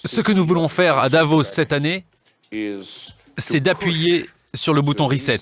Ce que nous voulons faire à Davos cette année, c'est d'appuyer sur le bouton Reset.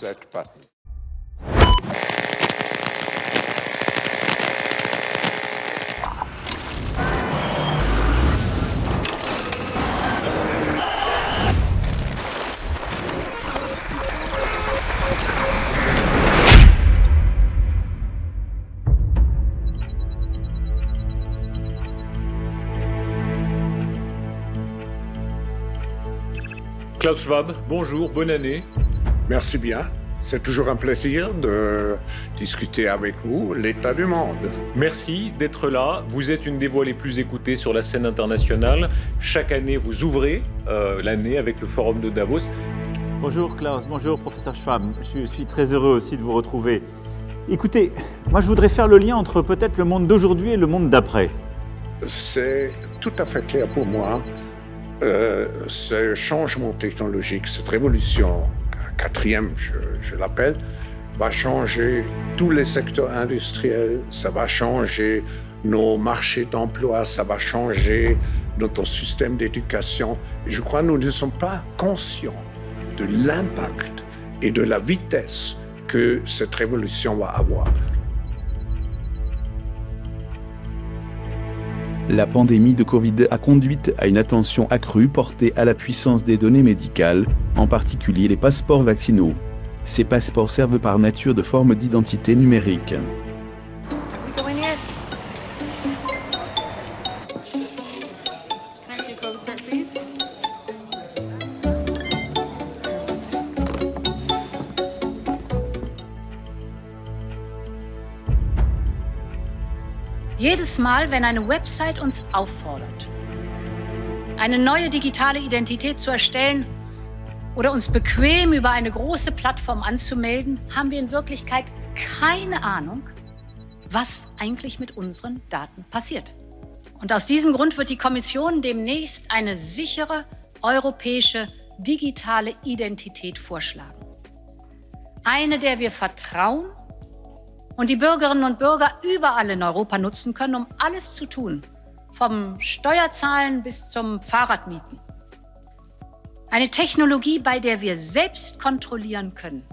Klaus Schwab, bonjour, bonne année. Merci bien. C'est toujours un plaisir de discuter avec vous l'état du monde. Merci d'être là. Vous êtes une des voix les plus écoutées sur la scène internationale. Chaque année, vous ouvrez l'année avec le Forum de Davos. Bonjour Klaus, bonjour professeur Schwab. Je suis très heureux aussi de vous retrouver. Écoutez, moi je voudrais faire le lien entre peut-être le monde d'aujourd'hui et le monde d'après. C'est tout à fait clair pour moi. Ce changement technologique, cette révolution, quatrième je l'appelle, va changer tous les secteurs industriels, ça va changer nos marchés d'emploi, ça va changer notre système d'éducation. Je crois que nous ne sommes pas conscients de l'impact et de la vitesse que cette révolution va avoir. La pandémie de Covid a conduit à une attention accrue portée à la puissance des données médicales, en particulier les passeports vaccinaux. Ces passeports servent par nature de forme d'identité numérique. Jedes Mal, wenn eine Website uns auffordert, eine neue digitale Identität zu erstellen oder uns bequem über eine große Plattform anzumelden, haben wir in Wirklichkeit keine Ahnung, was eigentlich mit unseren Daten passiert. Und aus diesem Grund wird die Kommission demnächst eine sichere europäische digitale Identität vorschlagen. Eine, der wir vertrauen und die Bürgerinnen und Bürger überall in Europa nutzen können, um alles zu tun, vom Steuerzahlen bis zum Fahrradmieten. Eine Technologie, bei der wir selbst kontrollieren können,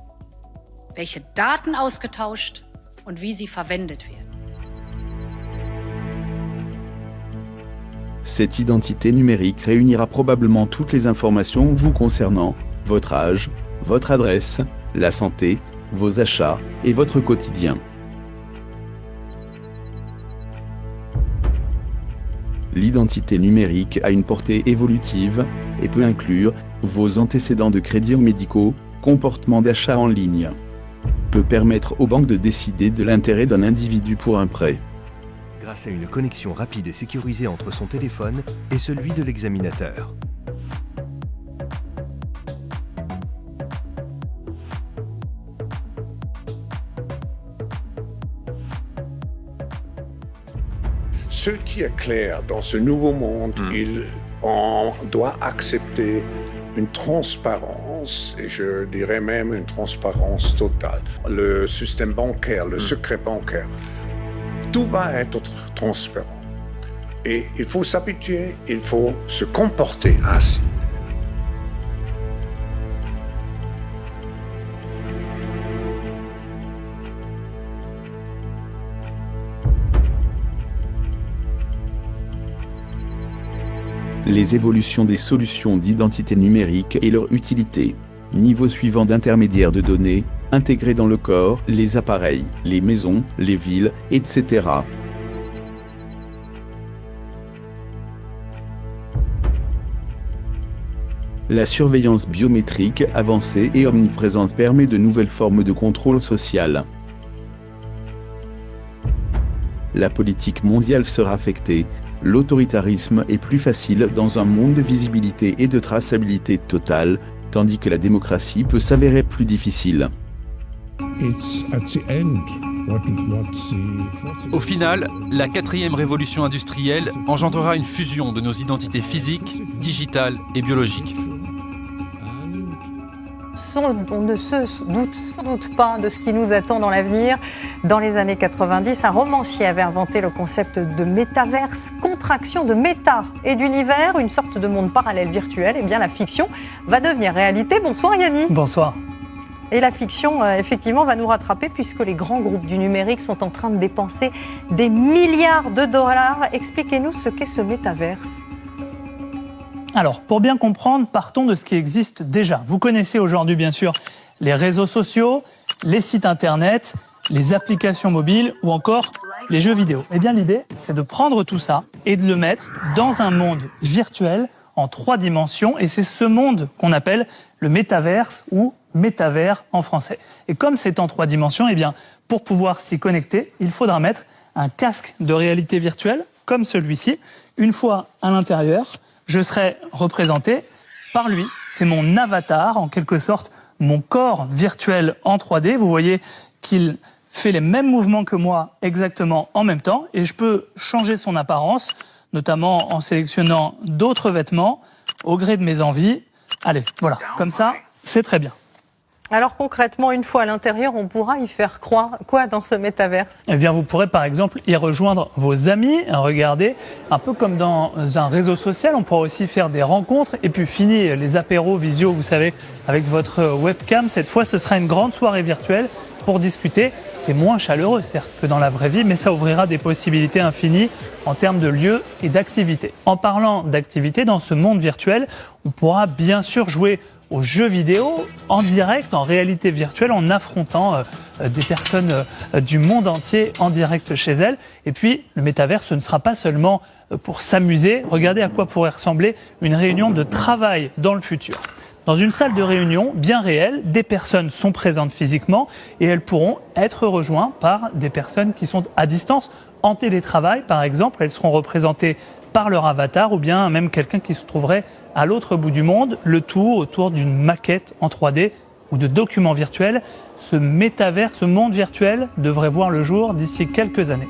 welche Daten ausgetauscht und wie sie verwendet werden. Cette identité numérique réunira probablement toutes les informations vous concernant, votre âge, votre adresse, la santé, vos achats et votre quotidien. L'identité numérique a une portée évolutive et peut inclure vos antécédents de crédits médicaux, comportements d'achat en ligne. Peut permettre aux banques de décider de l'intérêt d'un individu pour un prêt. Grâce à une connexion rapide et sécurisée entre son téléphone et celui de l'examinateur. Ce qui est clair dans ce nouveau monde, on doit accepter une transparence, et je dirais même une transparence totale. Le système bancaire, le secret bancaire, tout va être transparent. Et il faut s'habituer, il faut se comporter ainsi. Les évolutions des solutions d'identité numérique et leur utilité. Niveau suivant d'intermédiaires de données, intégrés dans le corps, les appareils, les maisons, les villes, etc. La surveillance biométrique avancée et omniprésente permet de nouvelles formes de contrôle social. La politique mondiale sera affectée. L'autoritarisme est plus facile dans un monde de visibilité et de traçabilité totale, tandis que la démocratie peut s'avérer plus difficile. Au final, la quatrième révolution industrielle engendrera une fusion de nos identités physiques, digitales et biologiques. On ne se doute sans doute pas de ce qui nous attend dans l'avenir. Dans les années 90, un romancier avait inventé le concept de métaverse, contraction de méta et d'univers, une sorte de monde parallèle virtuel. Eh bien, la fiction va devenir réalité. Bonsoir Yanni. Bonsoir. Et la fiction, effectivement, va nous rattraper puisque les grands groupes du numérique sont en train de dépenser des milliards de dollars. Expliquez-nous ce qu'est ce métaverse. Alors, pour bien comprendre, partons de ce qui existe déjà. Vous connaissez aujourd'hui, bien sûr, les réseaux sociaux, les sites internet, les applications mobiles ou encore les jeux vidéo. Eh bien, l'idée, c'est de prendre tout ça et de le mettre dans un monde virtuel en 3 dimensions. Et c'est ce monde qu'on appelle le métaverse ou métavers en français. Et comme c'est en 3 dimensions, eh bien, pour pouvoir s'y connecter, il faudra mettre un casque de réalité virtuelle comme celui-ci. Une fois à l'intérieur, je serai représenté par lui. C'est mon avatar, en quelque sorte, mon corps virtuel en 3D. Vous voyez qu'il fait les mêmes mouvements que moi exactement en même temps et je peux changer son apparence, notamment en sélectionnant d'autres vêtements au gré de mes envies. Allez, voilà, comme ça, c'est très bien. Alors concrètement, une fois à l'intérieur, on pourra y faire croire quoi dans ce métaverse? Eh bien, vous pourrez par exemple y rejoindre vos amis, regardez, un peu comme dans un réseau social, on pourra aussi faire des rencontres et puis fini les apéros visio, vous savez, avec votre webcam. Cette fois, ce sera une grande soirée virtuelle pour discuter. C'est moins chaleureux, certes, que dans la vraie vie, mais ça ouvrira des possibilités infinies en termes de lieux et d'activités. En parlant d'activités, dans ce monde virtuel, on pourra bien sûr jouer aux jeux vidéo en direct, en réalité virtuelle, en affrontant des personnes du monde entier en direct chez elles. Et puis, le métavers, ce ne sera pas seulement pour s'amuser. Regardez à quoi pourrait ressembler une réunion de travail dans le futur. Dans une salle de réunion bien réelle, des personnes sont présentes physiquement et elles pourront être rejointes par des personnes qui sont à distance, en télétravail par exemple. Elles seront représentées par leur avatar ou bien même quelqu'un qui se trouverait à l'autre bout du monde, le tout autour d'une maquette en 3D ou de documents virtuels. Ce métavers, ce monde virtuel devrait voir le jour d'ici quelques années.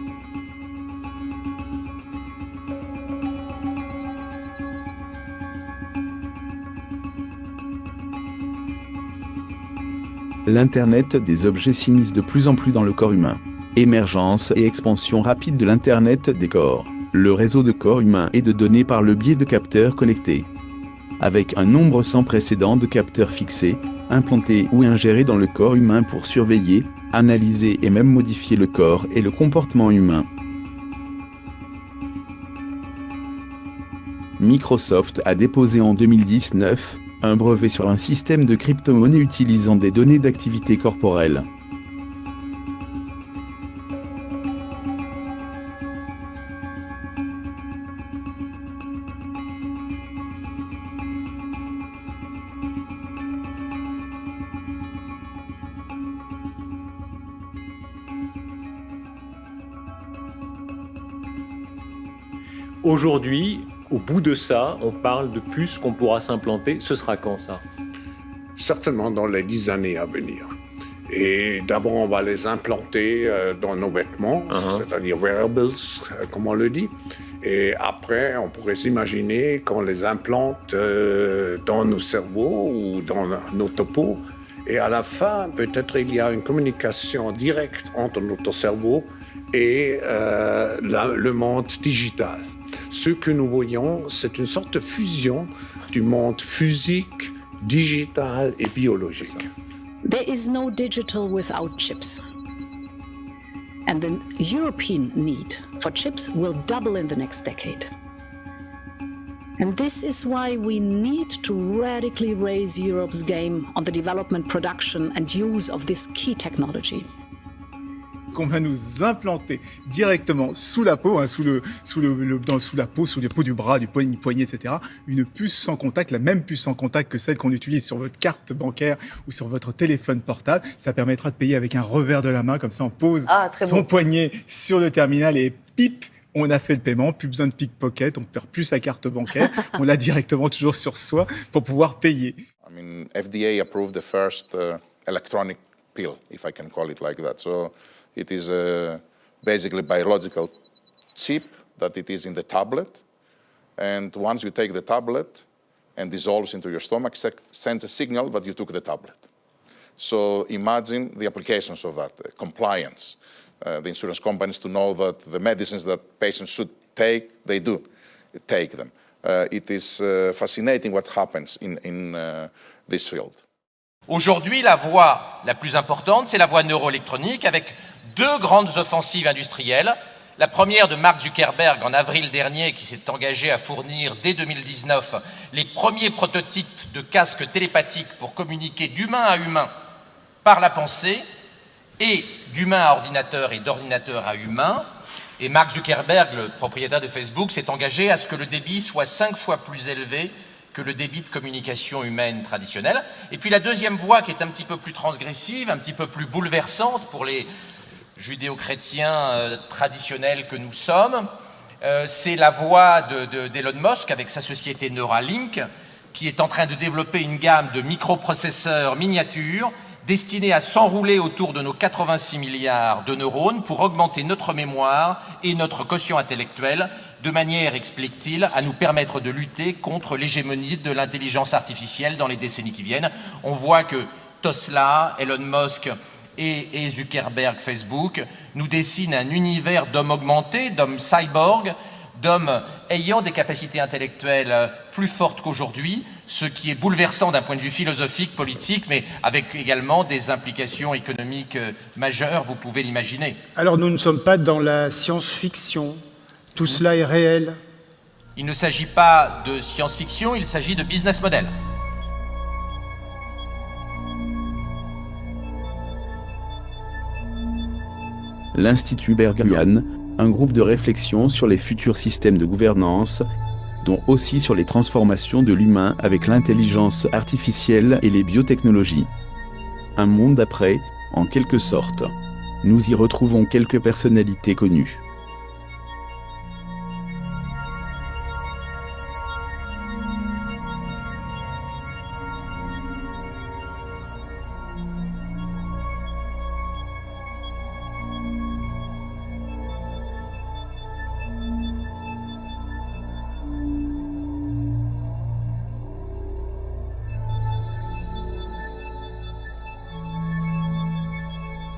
L'Internet des objets s'immisce de plus en plus dans le corps humain. Émergence et expansion rapide de l'Internet des corps. Le réseau de corps humains et de données par le biais de capteurs connectés. Avec un nombre sans précédent de capteurs fixés, implantés ou ingérés dans le corps humain pour surveiller, analyser et même modifier le corps et le comportement humain. Microsoft a déposé en 2019 un brevet sur un système de crypto-monnaie utilisant des données d'activité corporelle. Aujourd'hui, au bout de ça, on parle de puces qu'on pourra s'implanter. Ce sera quand ça? Certainement dans les 10 années à venir. Et d'abord, on va les implanter dans nos vêtements, c'est-à-dire wearables, comme on le dit. Et après, on pourrait s'imaginer qu'on les implante dans nos cerveaux ou dans notre peau. Et à la fin, peut-être il y a une communication directe entre notre cerveau et le monde digital. Ce que nous voyons, c'est une sorte de fusion du monde physique, digital et biologique. There is no digital without chips. And the European need for chips will double in the next decade. And this is why we need to radically raise Europe's game on the development, production and use of this key technology. Qu'on va nous implanter directement sous la peau, sous la peau du bras, du poignet, etc. Une puce sans contact, la même puce sans contact que celle qu'on utilise sur votre carte bancaire ou sur votre téléphone portable. Ça permettra de payer avec un revers de la main, comme ça on pose son poignet sur le terminal et pip, on a fait le paiement, plus besoin de pickpocket, on ne perd plus sa carte bancaire, on l'a directement toujours sur soi pour pouvoir payer. I mean, FDA approved the first electronic pill, if I can call it like that. So it is basically a biological chip that it is in the tablet. And once you take the tablet and dissolves into your stomach, sends a signal that you took the tablet. So imagine the applications of that, compliance. The insurance companies to know that the medicines that patients should take, they do take them. It is fascinating what happens in this field. Aujourd'hui, la voie la plus importante, c'est la voie neuroélectronique, avec deux grandes offensives industrielles. La première de Mark Zuckerberg en avril dernier, qui s'est engagé à fournir dès 2019 les premiers prototypes de casques télépathiques pour communiquer d'humain à humain par la pensée, et d'humain à ordinateur et d'ordinateur à humain. Et Mark Zuckerberg, le propriétaire de Facebook, s'est engagé à ce que le débit soit 5 fois plus élevé que le débit de communication humaine traditionnelle. Et puis la deuxième voie, qui est un petit peu plus transgressive, un petit peu plus bouleversante pour les judéo-chrétiens traditionnels que nous sommes, c'est la voie d'Elon Musk avec sa société Neuralink, qui est en train de développer une gamme de microprocesseurs miniatures destinés à s'enrouler autour de nos 86 milliards de neurones pour augmenter notre mémoire et notre quotient intellectuel, de manière, explique-t-il, à nous permettre de lutter contre l'hégémonie de l'intelligence artificielle dans les décennies qui viennent. On voit que Tesla, Elon Musk et Zuckerberg, Facebook, nous dessinent un univers d'hommes augmentés, d'hommes cyborgs, d'hommes ayant des capacités intellectuelles plus fortes qu'aujourd'hui, ce qui est bouleversant d'un point de vue philosophique, politique, mais avec également des implications économiques majeures, vous pouvez l'imaginer. Alors nous ne sommes pas dans la science-fiction, tout cela est réel. Il ne s'agit pas de science-fiction, il s'agit de business model. L'Institut Bergman, un groupe de réflexion sur les futurs systèmes de gouvernance, dont aussi sur les transformations de l'humain avec l'intelligence artificielle et les biotechnologies. Un monde d'après, en quelque sorte. Nous y retrouvons quelques personnalités connues.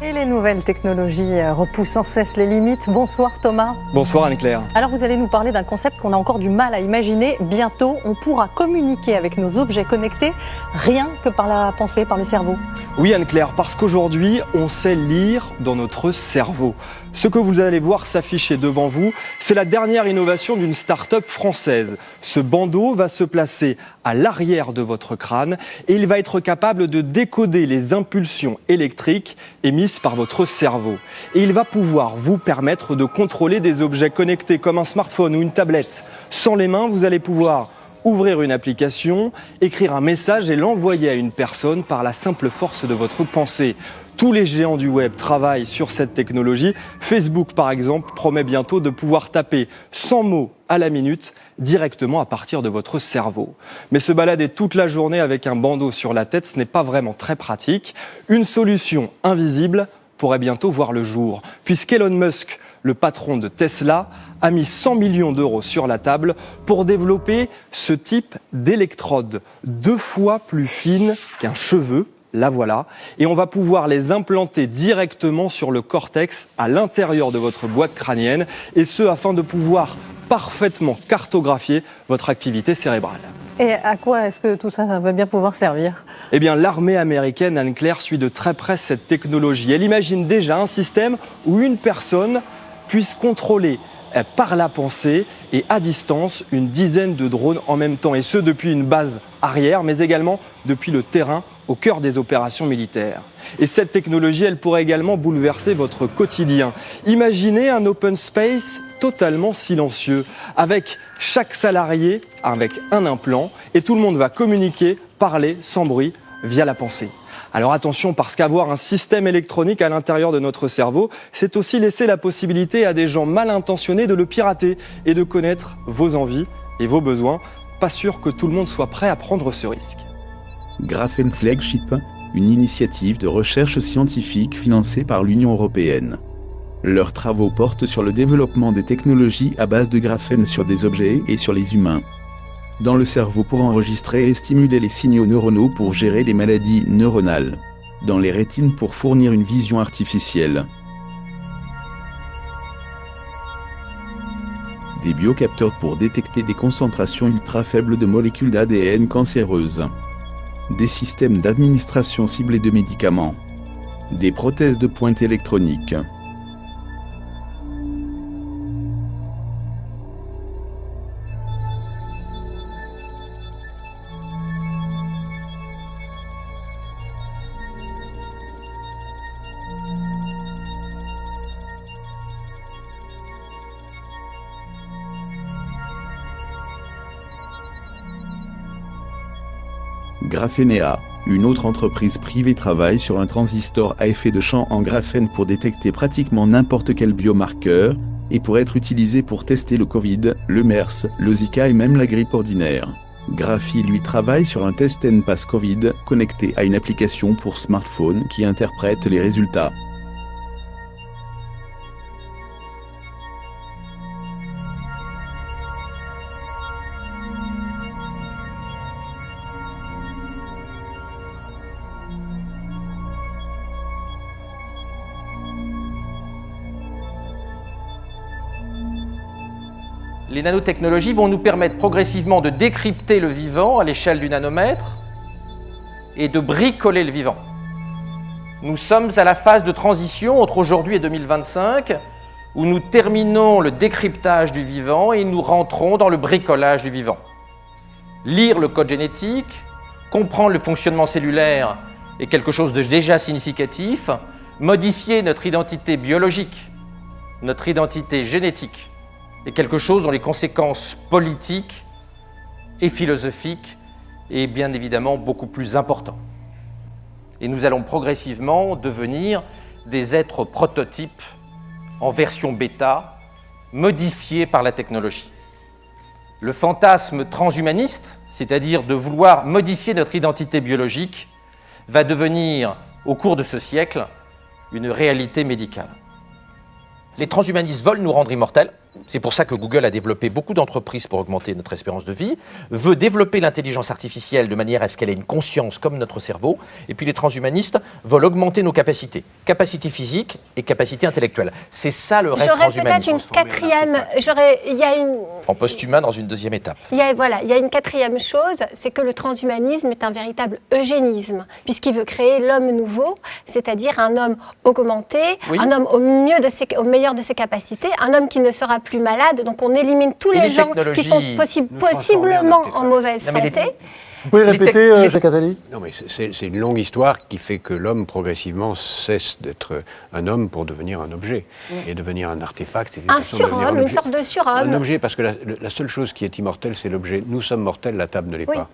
Et les nouvelles technologies repoussent sans cesse les limites. Bonsoir Thomas. Bonsoir Anne-Claire. Alors vous allez nous parler d'un concept qu'on a encore du mal à imaginer. Bientôt, on pourra communiquer avec nos objets connectés rien que par la pensée, par le cerveau. Oui Anne-Claire, parce qu'aujourd'hui, on sait lire dans notre cerveau. Ce que vous allez voir s'afficher devant vous, c'est la dernière innovation d'une start-up française. Ce bandeau va se placer à l'arrière de votre crâne et il va être capable de décoder les impulsions électriques émises par votre cerveau. Et il va pouvoir vous permettre de contrôler des objets connectés comme un smartphone ou une tablette. Sans les mains, vous allez pouvoir ouvrir une application, écrire un message et l'envoyer à une personne par la simple force de votre pensée. Tous les géants du web travaillent sur cette technologie. Facebook, par exemple, promet bientôt de pouvoir taper 100 mots à la minute directement à partir de votre cerveau. Mais se balader toute la journée avec un bandeau sur la tête, ce n'est pas vraiment très pratique. Une solution invisible pourrait bientôt voir le jour, puisqu'Elon Musk, le patron de Tesla, a mis 100 millions d'euros sur la table pour développer ce type d'électrode 2 fois plus fine qu'un cheveu. La voilà, et on va pouvoir les implanter directement sur le cortex à l'intérieur de votre boîte crânienne, et ce afin de pouvoir parfaitement cartographier votre activité cérébrale. Et à quoi est-ce que tout ça va bien pouvoir servir ? Eh bien, l'armée américaine, Anne-Claire, suit de très près cette technologie. Elle imagine déjà un système où une personne puisse contrôler par la pensée et à distance une dizaine de drones en même temps, et ce depuis une base arrière, mais également depuis le terrain au cœur des opérations militaires. Et cette technologie, elle pourrait également bouleverser votre quotidien. Imaginez un open space totalement silencieux, avec chaque salarié avec un implant, et tout le monde va communiquer, parler sans bruit via la pensée. Alors attention, parce qu'avoir un système électronique à l'intérieur de notre cerveau, c'est aussi laisser la possibilité à des gens mal intentionnés de le pirater et de connaître vos envies et vos besoins. Pas sûr que tout le monde soit prêt à prendre ce risque. Graphene Flagship, une initiative de recherche scientifique financée par l'Union européenne. Leurs travaux portent sur le développement des technologies à base de graphène sur des objets et sur les humains. Dans le cerveau pour enregistrer et stimuler les signaux neuronaux pour gérer les maladies neuronales. dans les rétines pour fournir une vision artificielle. Des biocapteurs pour détecter des concentrations ultra faibles de molécules d'ADN cancéreuses. Des systèmes d'administration ciblée de médicaments. Des prothèses de pointe électroniques. Graphenea, une autre entreprise privée travaille sur un transistor à effet de champ en graphène pour détecter pratiquement n'importe quel biomarqueur, et pour être utilisé pour tester le Covid, le MERS, le Zika et même la grippe ordinaire. Graphi lui travaille sur un test N-Pass Covid connecté à une application pour smartphone qui interprète les résultats. Les nanotechnologies vont nous permettre progressivement de décrypter le vivant à l'échelle du nanomètre et de bricoler le vivant. Nous sommes à la phase de transition entre aujourd'hui et 2025 où nous terminons le décryptage du vivant et nous rentrons dans le bricolage du vivant. Lire le code génétique, comprendre le fonctionnement cellulaire est quelque chose de déjà significatif. Modifier notre identité biologique, notre identité génétique, est quelque chose dont les conséquences politiques et philosophiques est bien évidemment beaucoup plus important. Et nous allons progressivement devenir des êtres prototypes en version bêta, modifiés par la technologie. Le fantasme transhumaniste, c'est-à-dire de vouloir modifier notre identité biologique, va devenir, au cours de ce siècle, une réalité médicale. Les transhumanistes veulent nous rendre immortels. C'est pour ça que Google a développé beaucoup d'entreprises pour augmenter notre espérance de vie, veut développer l'intelligence artificielle de manière à ce qu'elle ait une conscience comme notre cerveau. Et puis les transhumanistes veulent augmenter nos capacités physiques et capacités intellectuelles. C'est ça le rêve transhumaniste. J'aurais peut-être une quatrième... En post-humain dans une deuxième étape. Il y a une quatrième chose, c'est que le transhumanisme est un véritable eugénisme, puisqu'il veut créer l'homme nouveau, c'est-à-dire un homme augmenté, un homme au meilleur de ses capacités, un homme qui ne sera plus malade. Donc on élimine tous les gens qui sont possiblement en mauvaise santé. Vous pouvez répéter, Jacques Attali ? Non, mais c'est une longue histoire qui fait que l'homme progressivement cesse d'être un homme pour devenir un objet et devenir un artefact. Un surhomme, une sorte de surhomme. Un objet, parce que la seule chose qui est immortelle, c'est l'objet. Nous sommes mortels, la table ne l'est pas.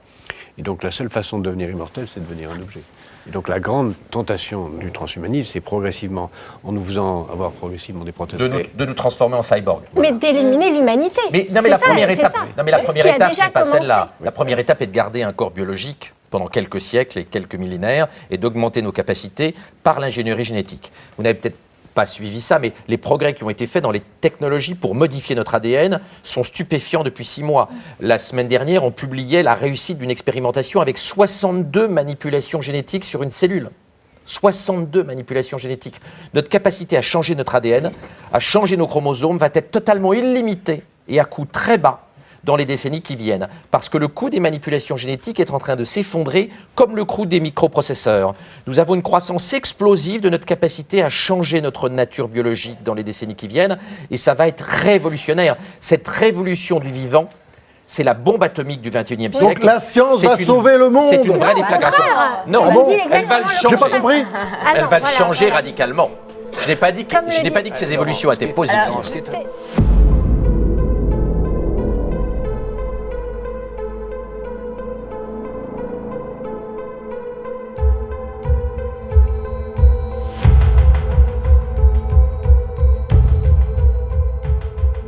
Et donc la seule façon de devenir immortel, c'est de devenir un objet. Et donc la grande tentation du transhumanisme, c'est progressivement, en nous faisant avoir progressivement des prothèses... De nous transformer en cyborg. Mais d'éliminer l'humanité. Mais la première étape n'est pas celle-là. La première étape est de garder un corps biologique pendant quelques siècles et quelques millénaires et d'augmenter nos capacités par l'ingénierie génétique. Vous n'avez peut-être pas suivi ça, mais les progrès qui ont été faits dans les technologies pour modifier notre ADN sont stupéfiants depuis 6 mois. La semaine dernière, on publiait la réussite d'une expérimentation avec 62 manipulations génétiques sur une cellule. 62 manipulations génétiques. Notre capacité à changer notre ADN, à changer nos chromosomes, va être totalement illimitée et à coût très bas dans les décennies qui viennent, parce que le coût des manipulations génétiques est en train de s'effondrer comme le coût des microprocesseurs. Nous avons une croissance explosive de notre capacité à changer notre nature biologique dans les décennies qui viennent, et ça va être révolutionnaire. Cette révolution du vivant, c'est la bombe atomique du XXIe siècle. Donc la science va sauver le monde. C'est une vraie déflagration. Non, elle va le changer. J'ai pas compris. Elle va le changer radicalement. Je n'ai pas dit que ces évolutions étaient positives.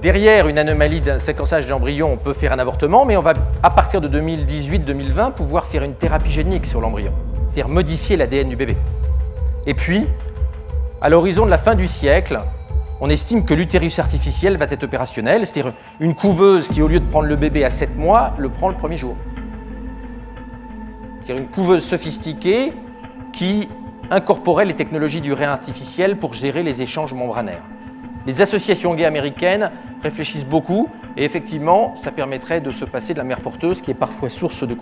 Derrière une anomalie d'un séquençage d'embryon, on peut faire un avortement, mais on va, à partir de 2018-2020, pouvoir faire une thérapie génique sur l'embryon, c'est-à-dire modifier l'ADN du bébé. Et puis, à l'horizon de la fin du siècle, on estime que l'utérus artificiel va être opérationnel, c'est-à-dire une couveuse qui, au lieu de prendre le bébé à 7 mois, le prend le premier jour. C'est-à-dire une couveuse sophistiquée qui incorporait les technologies du rein artificiel pour gérer les échanges membranaires. Les associations gays américaines réfléchissent beaucoup et effectivement, ça permettrait de se passer de la mère porteuse qui est parfois source de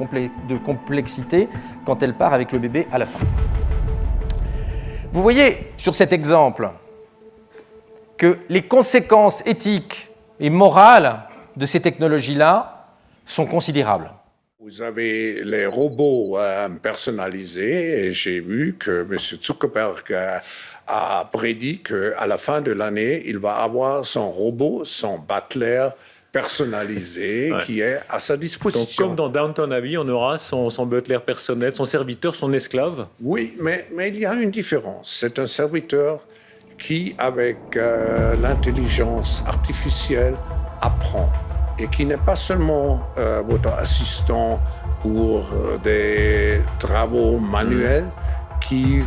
complexité quand elle part avec le bébé à la fin. Vous voyez sur cet exemple que les conséquences éthiques et morales de ces technologies-là sont considérables. Vous avez les robots personnalisés et j'ai vu que M. Zuckerberg a prédit qu'à la fin de l'année, il va avoir son robot, son butler personnalisé qui est à sa disposition. Donc, comme dans Downton Abbey, on aura son butler personnel, son serviteur, son esclave. Oui, mais il y a une différence. C'est un serviteur qui, avec l'intelligence artificielle, apprend et qui n'est pas seulement votre assistant pour des travaux manuels, qui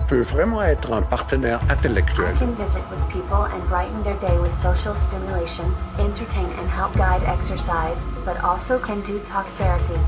peut vraiment être un partenaire intellectuel. I can visit with people and brighten their day with social stimulation, entertain and help guide exercise, but also can do talk therapy.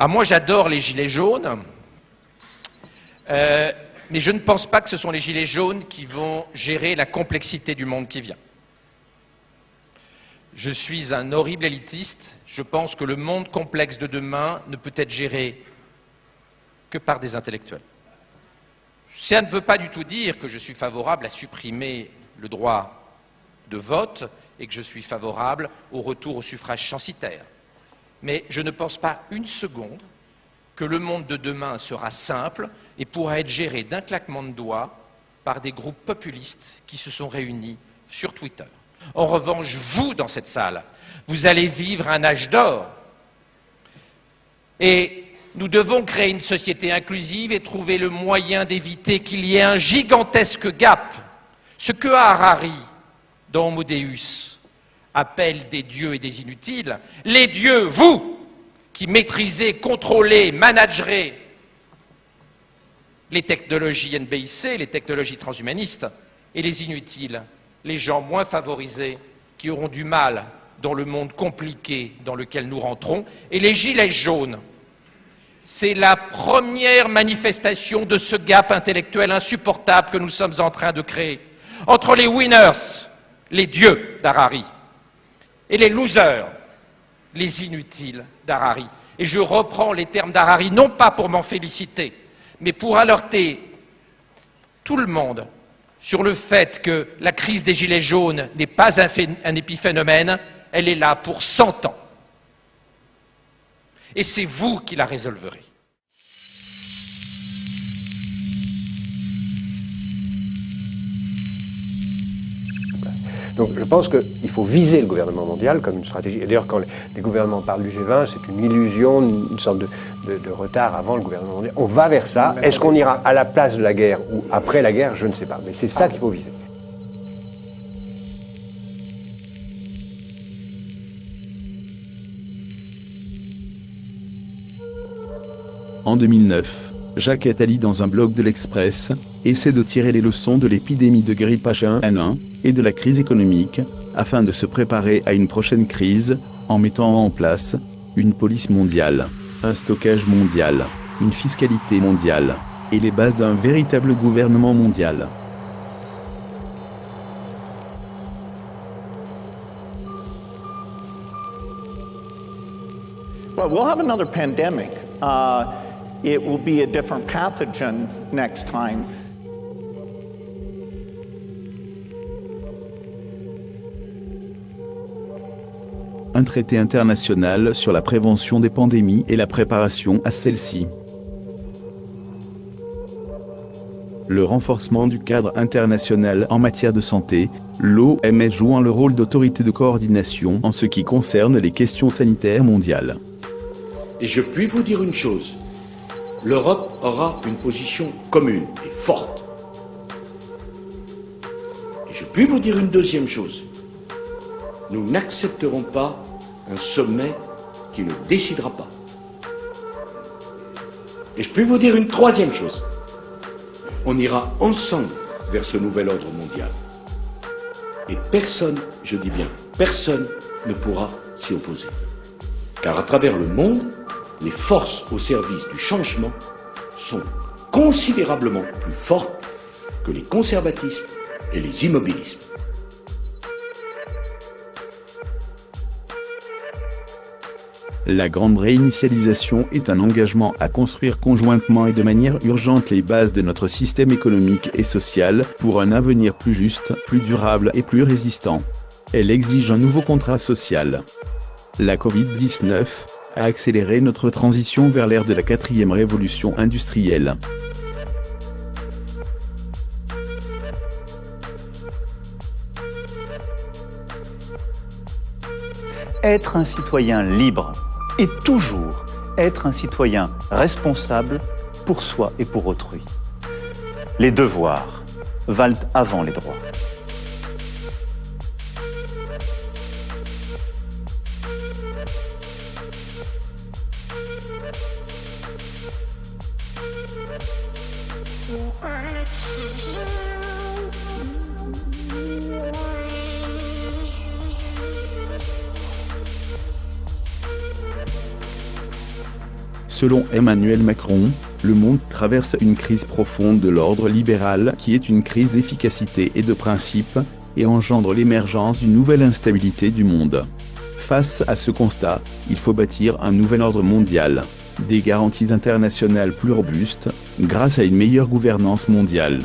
Ah, moi, j'adore les gilets jaunes, mais je ne pense pas que ce sont les gilets jaunes qui vont gérer la complexité du monde qui vient. Je suis un horrible élitiste. Je pense que le monde complexe de demain ne peut être géré que par des intellectuels. Ça ne veut pas du tout dire que je suis favorable à supprimer le droit de vote et que je suis favorable au retour au suffrage censitaire. Mais je ne pense pas une seconde que le monde de demain sera simple et pourra être géré d'un claquement de doigts par des groupes populistes qui se sont réunis sur Twitter. En revanche, vous, dans cette salle, vous allez vivre un âge d'or. Et nous devons créer une société inclusive et trouver le moyen d'éviter qu'il y ait un gigantesque gap. Ce que Harari, dans Homo Deus, appelle des dieux et des inutiles, les dieux, vous, qui maîtrisez, contrôlez, managerez les technologies NBIC, les technologies transhumanistes, et les inutiles, les gens moins favorisés, qui auront du mal dans le monde compliqué dans lequel nous rentrons, et les gilets jaunes. C'est la première manifestation de ce gap intellectuel insupportable que nous sommes en train de créer entre les winners, les dieux d'Harari, et les losers, les inutiles d'Harari. Et je reprends les termes d'Harari, non pas pour m'en féliciter, mais pour alerter tout le monde sur le fait que la crise des Gilets jaunes n'est pas un épiphénomène, elle est là pour 100 ans. Et c'est vous qui la résolverez. Donc je pense qu'il faut viser le gouvernement mondial comme une stratégie. Et d'ailleurs, quand les gouvernements parlent du G20, c'est une illusion, une sorte de retard avant le gouvernement mondial. On va vers ça. Est-ce qu'on ira à la place de la guerre ou après la guerre? Je ne sais pas. Mais c'est ça qu'il faut viser. En 2009, Jacques Attali, dans un blog de l'Express, essaie de tirer les leçons de l'épidémie de grippe H1N1 et de la crise économique, afin de se préparer à une prochaine crise, en mettant en place une police mondiale, un stockage mondial, une fiscalité mondiale, et les bases d'un véritable gouvernement mondial. Well, we'll have another pandemic. It will be a different pathogen next time. Un traité international sur la prévention des pandémies et la préparation à celles-ci. Le renforcement du cadre international en matière de santé, l'OMS jouant le rôle d'autorité de coordination en ce qui concerne les questions sanitaires mondiales. Et je puis vous dire une chose, l'Europe aura une position commune et forte. Et je puis vous dire une deuxième chose. Nous n'accepterons pas un sommet qui ne décidera pas. Et je puis vous dire une troisième chose. On ira ensemble vers ce nouvel ordre mondial. Et personne, je dis bien personne, ne pourra s'y opposer. Car à travers le monde, les forces au service du changement sont considérablement plus fortes que les conservatismes et les immobilismes. La grande réinitialisation est un engagement à construire conjointement et de manière urgente les bases de notre système économique et social pour un avenir plus juste, plus durable et plus résistant. Elle exige un nouveau contrat social. La Covid-19 a accéléré notre transition vers l'ère de la 4e révolution industrielle. Être un citoyen libre et toujours être un citoyen responsable pour soi et pour autrui. Les devoirs valent avant les droits. Selon Emmanuel Macron, le monde traverse une crise profonde de l'ordre libéral qui est une crise d'efficacité et de principe et engendre l'émergence d'une nouvelle instabilité du monde. Face à ce constat, il faut bâtir un nouvel ordre mondial, des garanties internationales plus robustes, grâce à une meilleure gouvernance mondiale.